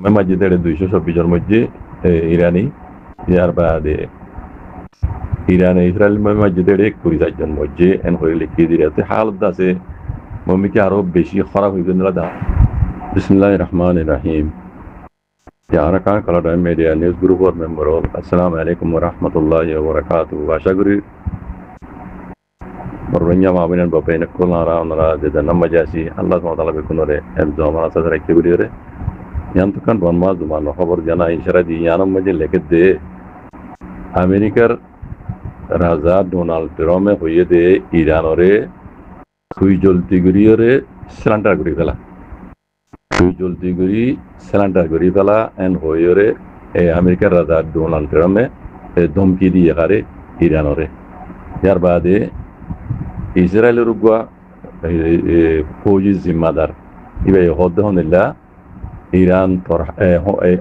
মসজিদের 224 মধ্যে ইরানি ইয়ার বাদে ইরানে ইসরায়েল মসজিদের 24 মধ্যে এন হয়ে লিখিয়ে দিতে হালত আছে মমিকে আরো বেশি খারাপ হয়ে গেল দা বিসমিল্লাহির রহমানির রহিম Arakan Kalada Media News Group board member Assalamu alaikum warahmatullahi wabarakatuh আশা করি বরঞ্জা মাবিনান বাপেন কোলারা ওনারা যে নাম মাজাসি আল্লাহ সুবহানাহু ওয়া তাআলা বেকুনরে এম জামান আসাদ রাখতে বলিরে ইয়ান্তকান বনমা জুমান খবর জানা ইশারা দি ইয়ানম মাঝে লেখে দে আমেরিকার রাজা ডোনাল্ড ট্রাম্পে হইয়ে দে ইরানরে সুই জলতি গরিয়রে সিলিন্ডার করি ফেলা সুই জলতি গরি সিলিন্ডার করি ফেলা এন হইয়রে আমেরিকার রাজা ডোনাল্ড ট্রাম্পে ধমকি দিয়ে কারে ইরানরে ইয়ার বাদে ইসরায়েলের উগ্র ফৌজি জিম্মাদার ইবে হদ্দহনিল্লা ইরান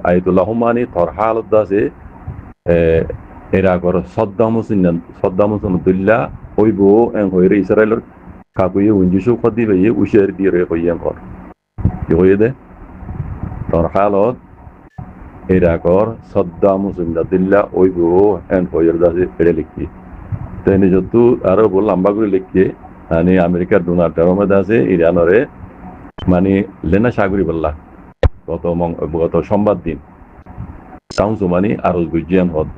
আয়াতুল্লাহ হুমানি তোর হালত আছে ইরাকর সদ্দাম হুসেনুল্লাহ ওইব হইরে ইসরায়েলের কাকুয়ে উঞ্জিশু খদি ভাইয়ে উশের দিয়ে কইয়াম কর হয়ে দে তোর হালত ইরাকর সদ্দাম হুসেনুল্লাহ ওইব হইর দাসে এড়ে লিখি তাই যতু আরো বল লম্বা করে লিখিয়ে মানে আমেরিকার ডোনাল্ড ট্রাম্প আছে ইরানরে মানে লেনা সাগরি বললা গত সোমবার দিন সাউন্স মানে আরজ গুজিয়ান হদ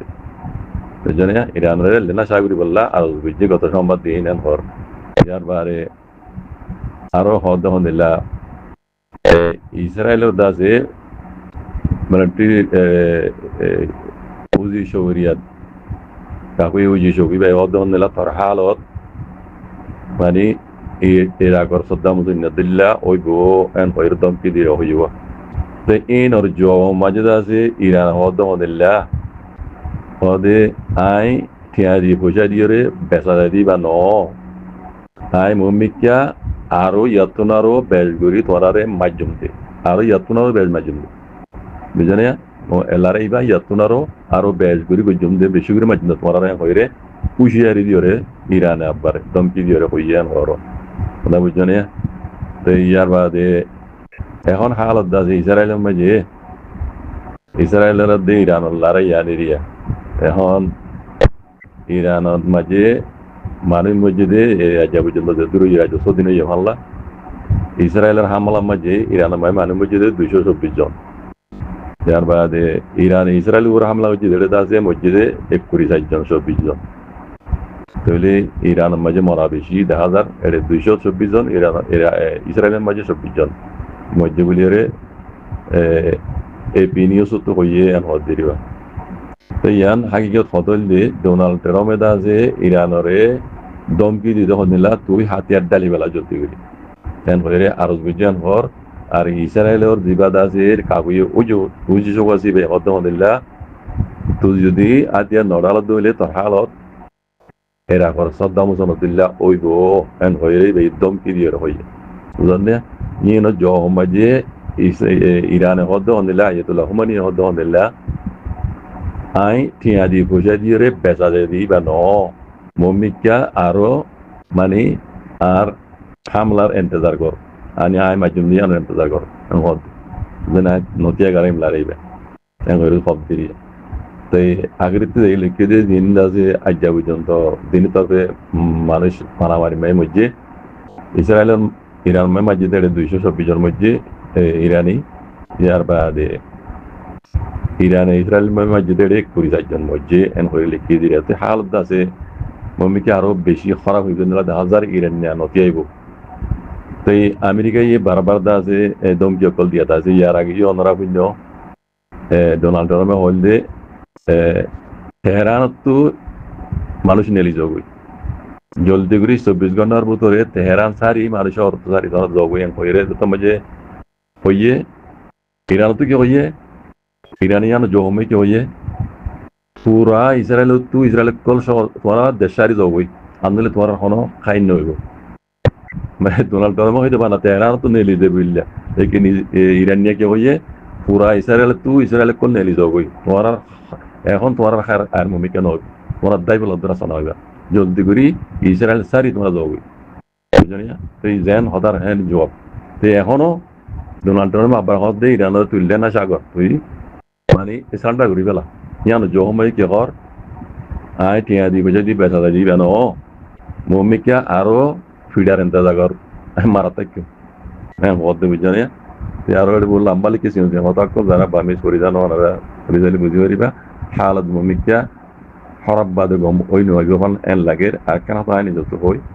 বুঝলেন ইরানরে লেনা সাগরি বললা আরজ গুজি গত সোমবার দিন এন হর ইয়ার বারে আরো হদ হদিল্লা ইসরায়েলের দাসে মানে উজি শহরিয়াত কাকুই উজি শহরি ভাই হদ হদিল্লা তোর হালত মানে ইরাকর সদ্দাম হুসেনুল্লাহ ওইব এন হইর দমকি দিয়ে হইব তো in or jo majda se iran hodo modella hode ai tiari boja diore besa di ba no ai momikya aro yatunaro belguri torare majumte aro yatunaro bel majumte bijane o elare iba yatunaro aro belguri go jumde beshuguri majumte torare hoire pushiyari diore iran abbar domki diore hoyen horo na bijane to yar bade এখন হালত আছে ইসরায়েলের মাঝে ইসরায়েলের দিয়ে ইরানের লড়াই আনিরিয়া এখন ইরানের মাঝে মানুষ মসজিদে রাজা পর্যন্ত দূর রাজ্য সদিন হামলা ইসরায়েলের হামলার মাঝে ইরানের মাঝে মানুষ মসজিদে 224 জন যার বাদে ইরান ইসরায়েল উপর হামলা হচ্ছে যেটা আছে মসজিদে 21 জন 24 জন তাহলে ইরানের মাঝে মরা বেশি 10,000 এটা 224 জন ইসরায়েলের মাঝে 24 জন মধ্যে বলিয়ারে নিউজ তো হইয়ে এন হদ দিবা তো ইয়ান হাকিকত হতল দি ডোনাল্ড ট্রাম্পে দা যে ইরানরে দমকি দিতে হনিলা তুই হাতিয়ার ডালি বেলা জ্যোতি করি এন হইরে আরজ বুঝান হর আর ইসরায়েলের জিবাদ আছে কাগুয়ে উজি চোখাছি বে হদ হনিলা তুই যদি হাতিয়ার নড়ালত দইলে তোর হালত এরা কর সদ্দাম হুসেনুল্লাহ ওইব এন হইরে বে দমকি দিয়ে হইয়ে বুঝলেন Yino jo maje Iran hoddo ondela ayatullah humani hoddo ondela ai tia di boja dire besa di bano momikya aro mani ar hamlar intezar kor ani ai majumniyan intezar kor hod zena notia garim laribe en goru khob diri tai agritte ei likide din daze ajabu jonto din tobe manush panamari mai mujje Israel Iran মসজিদের 224 মধ্যে ইরানি ইয়ার বাদে ইরানে Israel মসজিদের 21 মধ্যে N হয়ে লিখিয়ে দিতে হালত আছে মমিকে আরো বেশি খারাপ হয়ে গেল 1000 ইরানিয়া নতি আইব তো আমেরিকা বারবার দা আছে দমকি কল দিয়া আছে ইয়ার আগে অনরা ভিন্ন ডোনাল্ড ট্রাম্পে হলদে তেহরানত তো মানুষ নেলি যাবে জলদি করে 24 ঘন্টার ভিতরে তেহরান সারি মানুষের অর্থ সারি ধর জগেন হইরে তো মাঝে হইয়ে ইরান তো কি হইয়ে ইরানিয়ান জহমে কি হইয়ে পুরা ইসরায়েল তো ইসরায়েল কল তোরা দেশারি জগই আনলে তোরা হনো খাইন নইব মানে ডোনাল্ড ট্রাম্প হইতে বানা তেহরান তো নেলি দে বিল্লা লেকিন ইরানিয়া কি হইয়ে পুরা ইসরায়েল তো ইসরায়েল কল নেলি জগই তোরা এখন তোরা আর মুমিকে নয় তোরা দাইবল দ্রাসা নইবা জলদি করি ইসরায়েল সারি তোমরা যাবো বুঝলি তো এই জেন হতার হ্যান্ড জবাব তো এখনো ডোনাল্ড ট্রাম্প আবার হদ ইরানের তুললে না সাগর তুই মানে ইসলামটা ঘুরি পেলা ইয়ানো জহময় কি কর আয় টিয়া দিবে যদি বেচা দিবে ন মমিকা আরো ফিডার এনতে জাগর মারা থাকি হ্যাঁ হদ বুঝানি আরো বললাম বালি কিছু হতাক্ষ যারা বামিজ করি জানো ওনারা রিজালি বুঝি পারিবা হালত মমিকা হরব বাদে গম ওই নয় যখন এন লাগের আর কেন তো আইনি যত হই